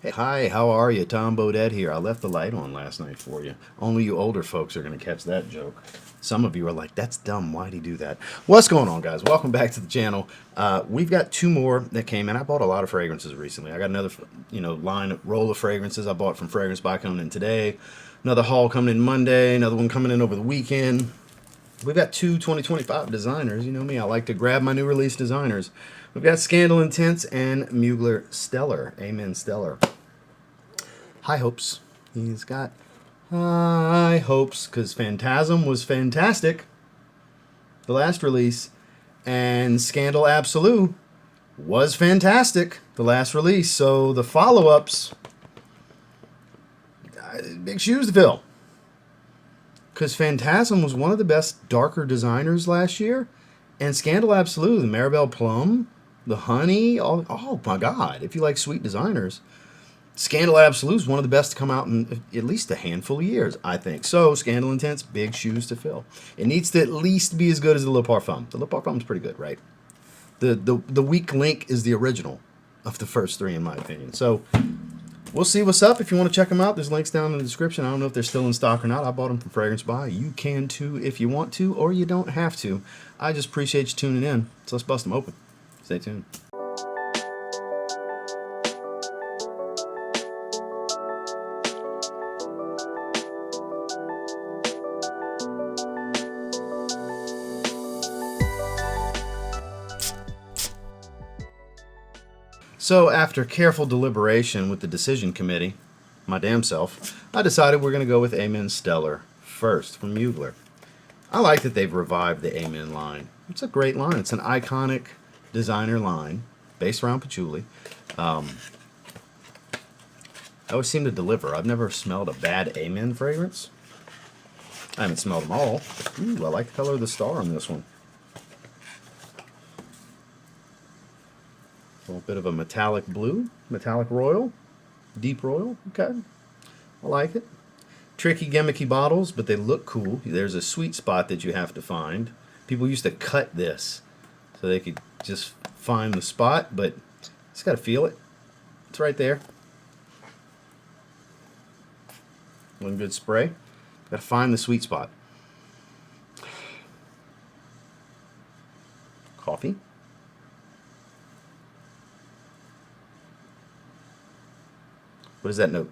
Hey, hi, how are you? Tom Bodette here. I left the light on last night for you. Only you older folks are going to catch that joke. Some of you are like, that's dumb. Why'd he do that? What's going on, guys? Welcome back to the channel. We've got two more that came in. I bought a lot of fragrances recently. I got another, roll of fragrances I bought from Fragrance Buy coming in today. Another haul coming in Monday. Another one coming in over the weekend. We've got two 2025 designers. You know me, I like to grab my new release designers. We've got Scandal Intense and Mugler Stellar. Amen Stellar. High hopes. He's got high hopes because Phantasm was fantastic, the last release, and Scandal Absolute was fantastic, the last release. So the follow-ups, big shoes to fill. Because Phantasm was one of the best darker designers last year, and Scandal Absolute, the Maribel Plum, the Honey, oh my God, if you like sweet designers, Scandal Absolute is one of the best to come out in at least a handful of years, I think. So, Scandal Intense, big shoes to fill. It needs to at least be as good as the Le Parfum. The Le Parfum is pretty good, right? The weak link is the original of the first three, in my opinion. So, we'll see what's up. If you want to check them out, there's links down in the description. I don't know if they're still in stock or not. I bought them from Fragrance Buy. You can too if you want to, or you don't have to. I just appreciate you tuning in. So, let's bust them open. Stay tuned. So after careful deliberation with the decision committee, my damn self, I decided we're going to go with A Men Stellar first from Mugler. I like that they've revived the Amen line. It's a great line. It's an iconic designer line based around patchouli. I always seem to deliver. I've never smelled a bad Amen fragrance. I haven't smelled them all. Ooh, I like the color of the star on this one. A little bit of a metallic blue, metallic royal, deep royal. Okay, I like it. Tricky, gimmicky bottles, but they look cool. There's a sweet spot that you have to find. People used to cut this so they could just find the spot, but just got to feel it. It's right there. One good spray. Got to find the sweet spot. Coffee. What is that note?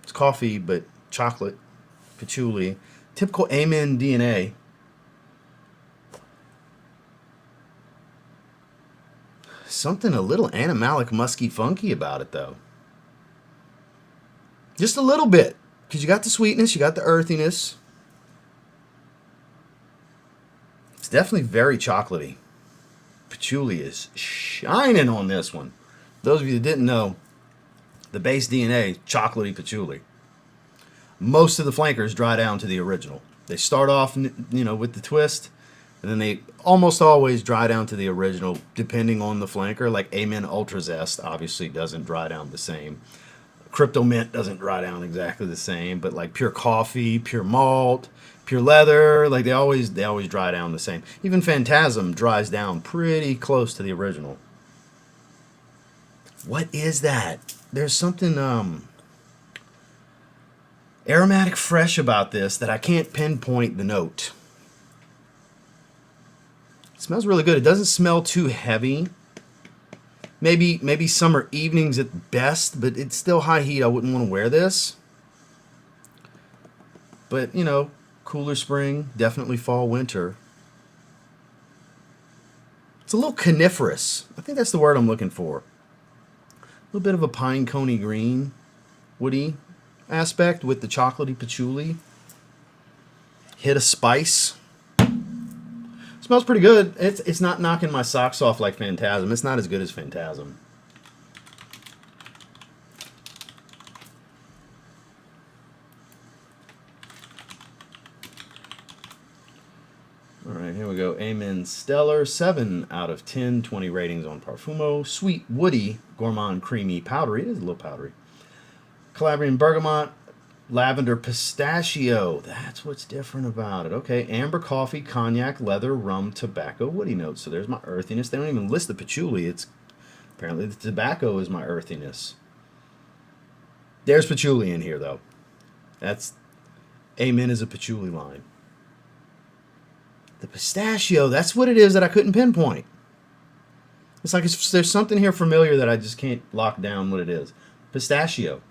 It's coffee, but chocolate, patchouli, typical Amen DNA. Something a little animalic, musky, funky about it, though. Just a little bit, because you got the sweetness, you got the earthiness. It's definitely very chocolatey. Patchouli is shining on this one. Those of you that didn't know, the base DNA, chocolatey patchouli. Most of the flankers dry down to the original. They start off, with the twist, and then they almost always dry down to the original, depending on the flanker. Like Amen Ultra Zest obviously doesn't dry down the same. Crypto Mint doesn't dry down exactly the same, but like pure coffee, pure malt, pure leather, like they always dry down the same. Even Phantasm dries down pretty close to the original. What is that? There's something aromatic fresh about this that I can't pinpoint the note. It smells really good. It doesn't smell too heavy. Maybe summer evenings at best, but it's still high heat. I wouldn't want to wear this. But, cooler spring, definitely fall, winter. It's a little coniferous. I think that's the word I'm looking for. A little bit of a pine coney green, woody aspect with the chocolatey patchouli. Hit of spice. Smells pretty good. It's not knocking my socks off like Phantasm. It's not as good as Phantasm. All right, here we go. Amen Stellar, 7 out of 10, 20 ratings on Parfumo. Sweet, woody, gourmand, creamy, powdery. It is a little powdery. Calabrian bergamot, lavender pistachio. That's what's different about it. Okay, amber coffee, cognac, leather, rum, tobacco, woody notes. So there's my earthiness. They don't even list the patchouli. It's Apparently the tobacco is my earthiness. There's patchouli in here, though. That's Amen is a patchouli line. The pistachio, that's what it is that I couldn't pinpoint. It's like there's something here familiar that I just can't lock down what it is. Pistachio.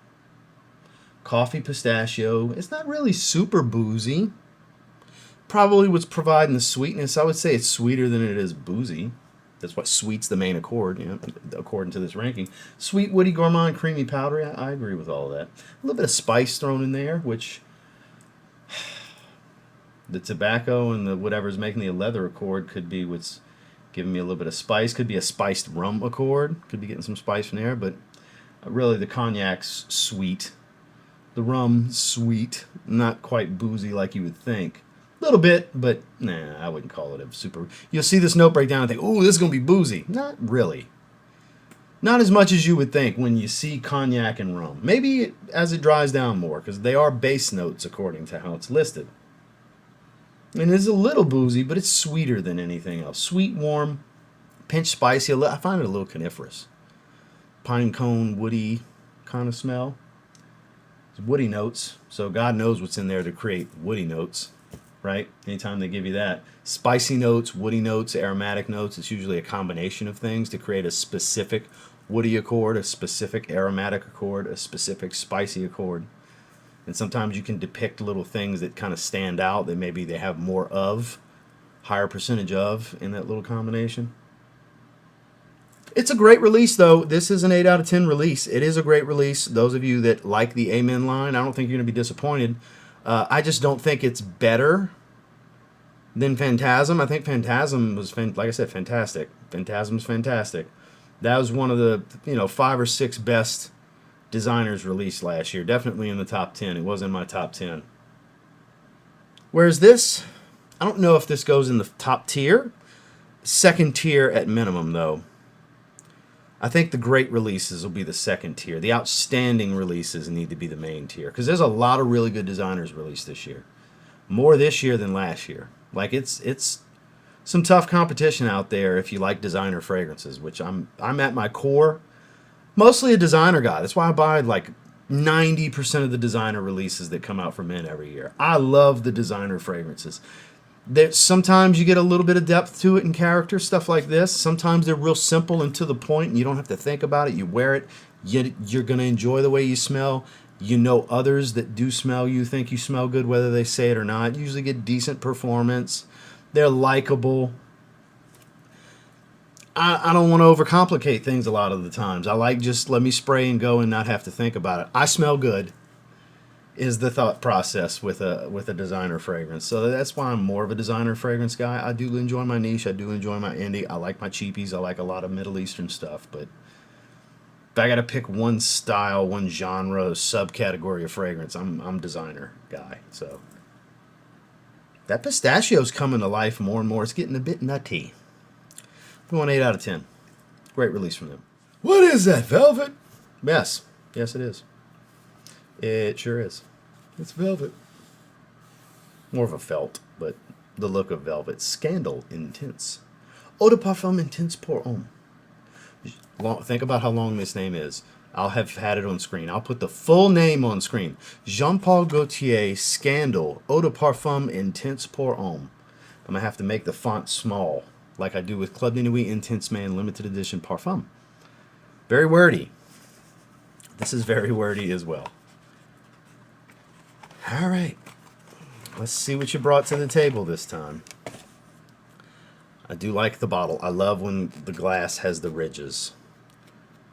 Coffee pistachio. It's not really super boozy. Probably what's providing the sweetness. I would say it's sweeter than it is boozy. That's what sweet's the main accord, you know, according to this ranking. Sweet, woody, gourmand, creamy, powdery. I agree with all of that. A little bit of spice thrown in there, which the tobacco and the whatever's making the leather accord could be what's giving me a little bit of spice. Could be a spiced rum accord. Could be getting some spice from there, but really the cognac's sweet. The rum, sweet. Not quite boozy like you would think. A little bit, but nah, I wouldn't call it a super... You'll see this note breakdown and think, ooh, this is going to be boozy. Not really. Not as much as you would think when you see cognac and rum. Maybe as it dries down more, because they are base notes according to how it's listed. And it's a little boozy, but it's sweeter than anything else. Sweet, warm, pinch spicy. I find it a little coniferous. Pine cone, woody kind of smell. It's woody notes, so God knows what's in there to create woody notes. Right? Anytime they give you that. Spicy notes, woody notes, aromatic notes, it's usually a combination of things to create a specific woody accord, a specific aromatic accord, a specific spicy accord. And sometimes you can depict little things that kind of stand out that maybe they have more of, higher percentage of in that little combination. It's a great release, though. This is an 8 out of 10 release. It is a great release. Those of you that like the Amen line, I don't think you're going to be disappointed. I just don't think it's better than Phantasm. I think Phantasm was, like I said, fantastic. Phantasm's fantastic. That was one of the 5 or 6 best designers released last year. Definitely in the top 10. It was in my top 10. Whereas this, I don't know if this goes in the top tier. Second tier at minimum, though. I think the great releases will be the second tier. The outstanding releases need to be the main tier. Because there's a lot of really good designers released this year. More this year than last year. Like, it's some tough competition out there if you like designer fragrances, which I'm at my core mostly a designer guy. That's why I buy like 90% of the designer releases that come out for men every year. I love the designer fragrances. Sometimes you get a little bit of depth to it in character, stuff like this. Sometimes they're real simple and to the point, and you don't have to think about it. You wear it, you're going to enjoy the way you smell. You know others that do smell you think you smell good, whether they say it or not. You usually get decent performance. They're likable. I don't want to overcomplicate things a lot of the times. I like just let me spray and go and not have to think about it. I smell good is the thought process with a designer fragrance. So that's why I'm more of a designer fragrance guy. I do enjoy my niche. I do enjoy my indie. I like my cheapies. I like a lot of Middle Eastern stuff. But if I got to pick one style, one genre, subcategory of fragrance, I'm designer guy. So that pistachio's coming to life more and more. It's getting a bit nutty. I'm going 8 out of 10. Great release from them. What is that, velvet? Yes. Yes, it is. It sure is. It's velvet. More of a felt, but the look of velvet. Scandal Intense. Eau de Parfum Intense pour Homme. Think about how long this name is. I'll have had it on screen. I'll put the full name on screen. Jean-Paul Gaultier Scandal Eau de Parfum Intense pour Homme. I'm going to have to make the font small, like I do with Club de Nuit Intense Man Limited Edition Parfum. Very wordy. This is very wordy as well. All right. Let's see what you brought to the table this time. I do like the bottle. I love when the glass has the ridges.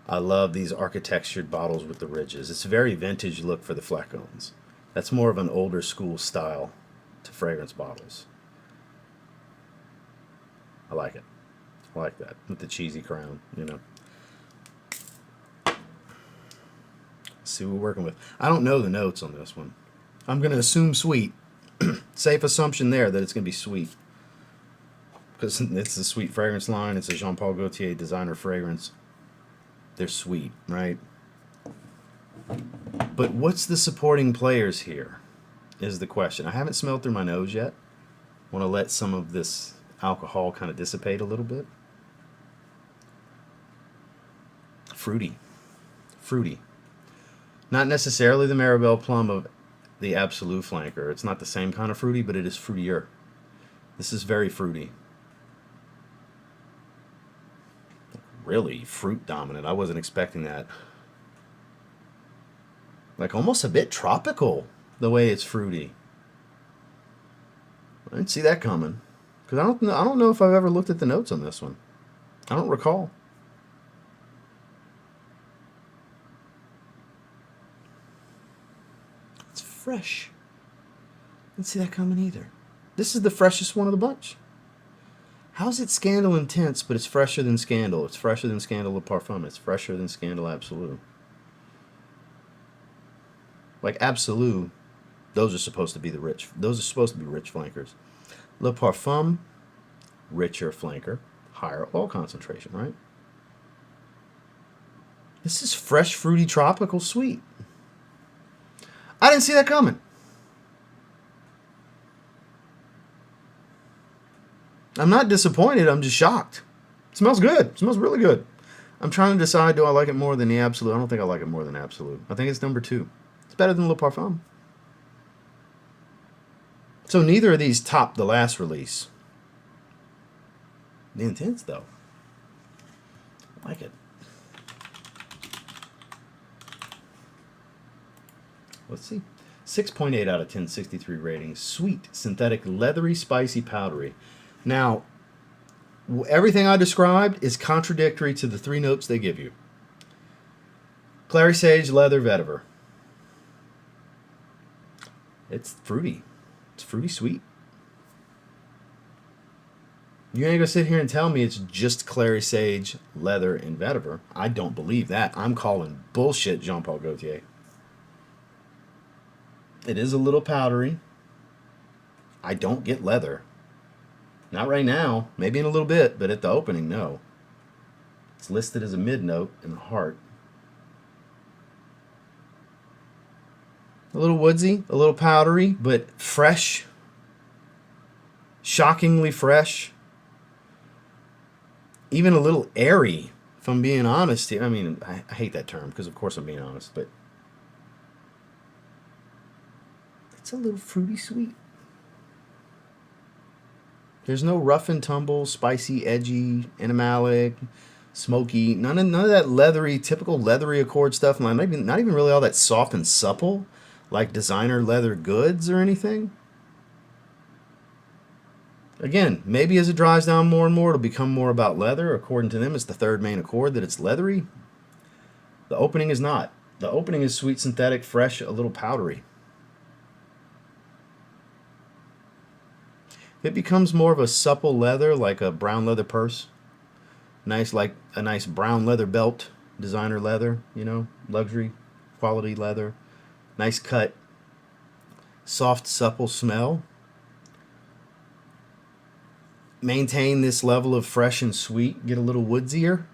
I love these architectured bottles with the ridges. It's a very vintage look for the flacons. That's more of an older school style to fragrance bottles. I like it. I like that. With the cheesy crown, you know. Let's see what we're working with. I don't know the notes on this one. I'm going to assume sweet. Safe assumption there that it's going to be sweet. Because it's a sweet fragrance line. It's a Jean-Paul Gaultier designer fragrance. They're sweet, right? But what's the supporting players here is the question. I haven't smelled through my nose yet. Want to let some of this alcohol kind of dissipate a little bit. Fruity. Fruity. Not necessarily the Maribel plum of the Absolute flanker. It's not the same kind of fruity, but it is fruitier. This is very fruity. Really fruit dominant. I wasn't expecting that. Like almost a bit tropical, the way it's fruity. I didn't see that coming. Because I don't know if I've ever looked at the notes on this one. I don't recall. It's fresh. Didn't see that coming either. This is the freshest one of the bunch. How's it Scandal Intense, but it's fresher than Scandal? It's fresher than Scandal Le Parfum. It's fresher than Scandal Absolute. Like Absolute, those are supposed to be the rich. Those are supposed to be rich flankers. Le Parfum, richer flanker, higher oil concentration, right? This is fresh, fruity, tropical, sweet. I didn't see that coming. I'm not disappointed. I'm just shocked. It smells good. It smells really good. I'm trying to decide, do I like it more than the Absolute? I don't think I like it more than Absolute. I think it's number 2. It's better than Le Parfum. So neither of these top the last release. The Intense, though. I like it. Let's see. 6.8 out of 10, 63 ratings. Sweet, synthetic, leathery, spicy, powdery. Now, everything I described is contradictory to the 3 notes they give you. Clary sage, leather, vetiver. It's fruity. It's fruity sweet. You ain't gonna sit here and tell me it's just clary sage, leather, and vetiver. I don't believe that. I'm calling bullshit, Jean-Paul Gaultier. It is a little powdery. I don't get leather. Not right now. Maybe in a little bit, but at the opening, no. It's listed as a mid note in the heart. A little woodsy, a little powdery, but fresh. Shockingly fresh. Even a little airy, if I'm being honest. I mean, I hate that term because, of course, I'm being honest, but it's a little fruity sweet. There's no rough and tumble, spicy, edgy, animalic, smoky. None of that leathery, typical leathery accord stuff. Not even really all that soft and supple, like designer leather goods or anything. Again, maybe as it dries down more and more, it'll become more about leather. According to them, it's the third main accord that it's leathery. The opening is not. The opening is sweet, synthetic, fresh, a little powdery. It becomes more of a supple leather, like a brown leather purse. Nice, like a nice brown leather belt, designer leather, you know, luxury, quality leather. Nice cut. Soft, supple smell. Maintain this level of fresh and sweet. Get a little woodsier.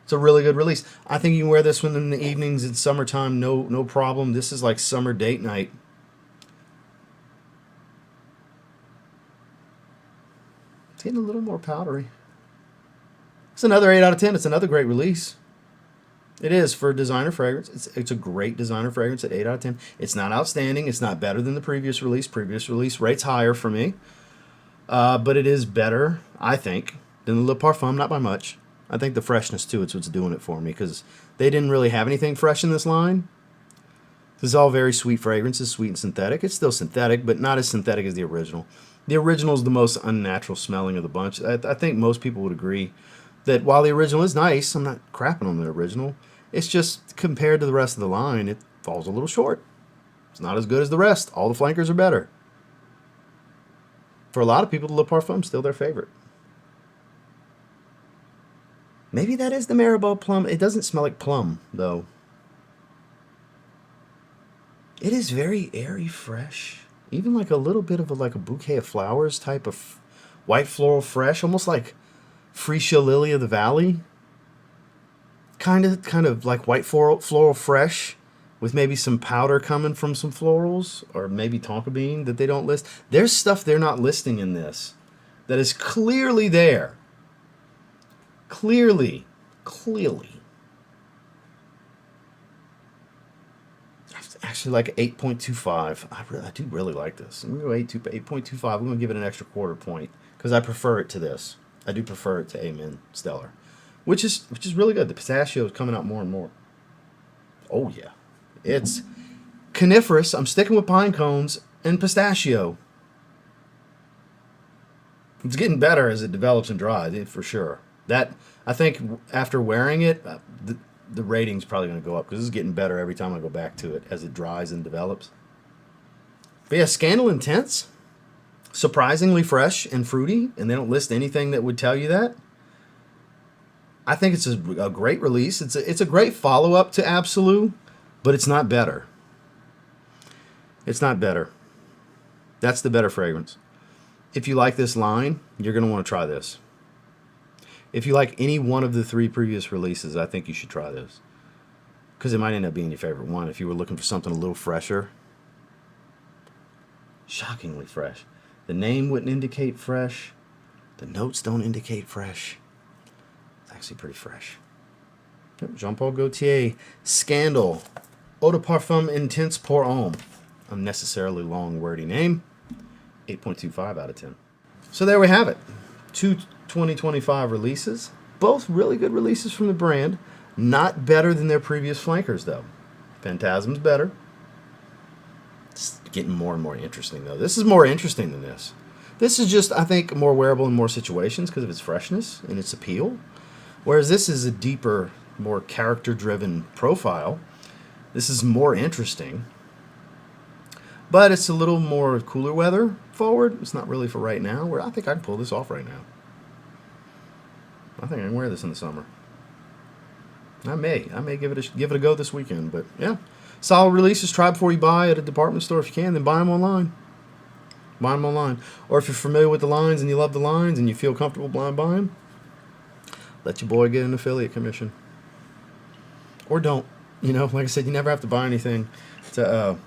It's a really good release. I think you can wear this one in the evenings in summertime, no problem. This is like summer date night. It's getting a little more powdery. It's another 8 out of 10. It's another great release. It is for designer fragrance. It's a great designer fragrance at 8 out of 10. It's not outstanding. It's not better than the previous release. Previous release rates higher for me. But it is better, I think, than the Le Parfum. Not by much. I think the freshness, too, it's what's doing it for me. Because they didn't really have anything fresh in this line. This is all very sweet fragrances, sweet and synthetic. It's still synthetic, but not as synthetic as the original. The original is the most unnatural smelling of the bunch. I think most people would agree that while the original is nice, I'm not crapping on the original. It's just compared to the rest of the line, it falls a little short. It's not as good as the rest. All the flankers are better. For a lot of people, the Le Parfum is still their favorite. Maybe that is the Maribel plum. It doesn't smell like plum, though. It is very airy, fresh. Even like a little bit of a bouquet of flowers type of white floral fresh, almost like Freesia Lily of the Valley. Kind of like white floral fresh with maybe some powder coming from some florals or maybe tonka bean that they don't list. There's stuff they're not listing in this that is clearly there Clearly, actually like 8.25. I do really like this. I'm going to go 8.25. I'm going to give it an extra quarter point because I prefer it to this. I do prefer it to A Men Stellar, which is really good. The pistachio is coming out more and more. Oh yeah, it's coniferous. I'm sticking with pine cones and pistachio. It's getting better as it develops and dries, for sure. That, I think after wearing it, the rating's probably going to go up because it's getting better every time I go back to it as it dries and develops. But yeah, Scandal Intense, surprisingly fresh and fruity, and they don't list anything that would tell you that. I think it's a great release. It's a great follow-up to Absolute, but it's not better. It's not better. That's the better fragrance. If you like this line, you're going to want to try this. If you like any one of the 3 previous releases, I think you should try this. Because it might end up being your favorite one if you were looking for something a little fresher. Shockingly fresh. The name wouldn't indicate fresh. The notes don't indicate fresh. It's actually pretty fresh. Jean-Paul Gaultier, Scandal, Eau de Parfum Intense Pour Homme. Unnecessarily long, wordy name. 8.25 out of 10. So there we have it. 2 2025 releases. Both really good releases from the brand. Not better than their previous flankers, though. Phantasm's better. It's getting more and more interesting, though. This is more interesting than this. This is just, I think, more wearable in more situations because of its freshness and its appeal. Whereas this is a deeper, more character-driven profile. This is more interesting. But it's a little more cooler weather forward. It's not really for right now. Where I think I can pull this off right now. I think I can wear this in the summer. I may give it a go this weekend. But yeah, solid releases. Try before you buy at a department store if you can. Then buy them online. Buy them online. Or if you're familiar with the lines and you love the lines and you feel comfortable buying them, let your boy get an affiliate commission. Or don't. You know, like I said, you never have to buy anything to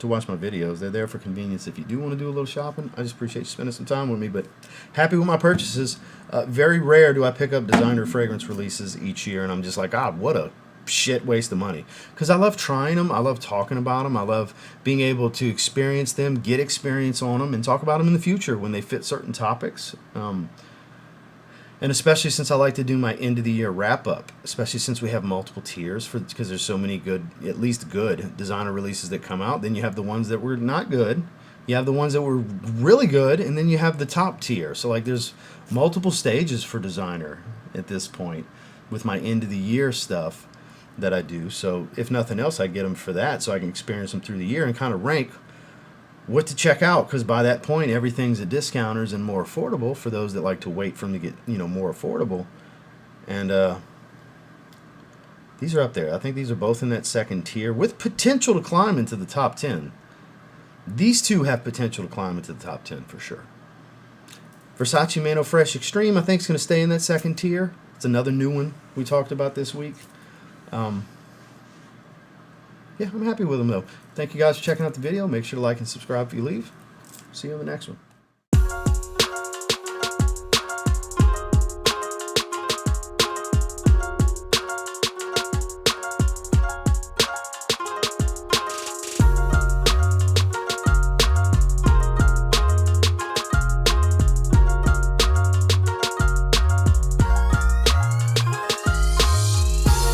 watch my videos. They're there for convenience if you do want to do a little shopping. I just appreciate you spending some time with me, but happy with my purchases. Very rare do I pick up designer fragrance releases each year and I'm just like, what a shit waste of money. Because I love trying them. I love talking about them. I love being able to experience them, get experience on them, and talk about them in the future when they fit certain topics. And especially since I like to do my end of the year wrap up, especially since we have multiple tiers because there's so many good, at least good designer releases that come out. Then you have the ones that were not good. You have the ones that were really good, and then you have the top tier. So like there's multiple stages for designer at this point with my end of the year stuff that I do. So if nothing else, I get them for that so I can experience them through the year and kind of rank what to check out, because by that point everything's at discounters and more affordable for those that like to wait for them to get more affordable. And these are up there. I think these are both in that second tier with potential to climb into the top 10. These two have potential to climb into the top 10 for sure. Versace Mano Fresh Extreme, I think, is going to stay in that second tier. It's another new one we talked about this week. Yeah, I'm happy with them though. Thank you guys for checking out the video. Make sure to like and subscribe if you leave. See you in the next one.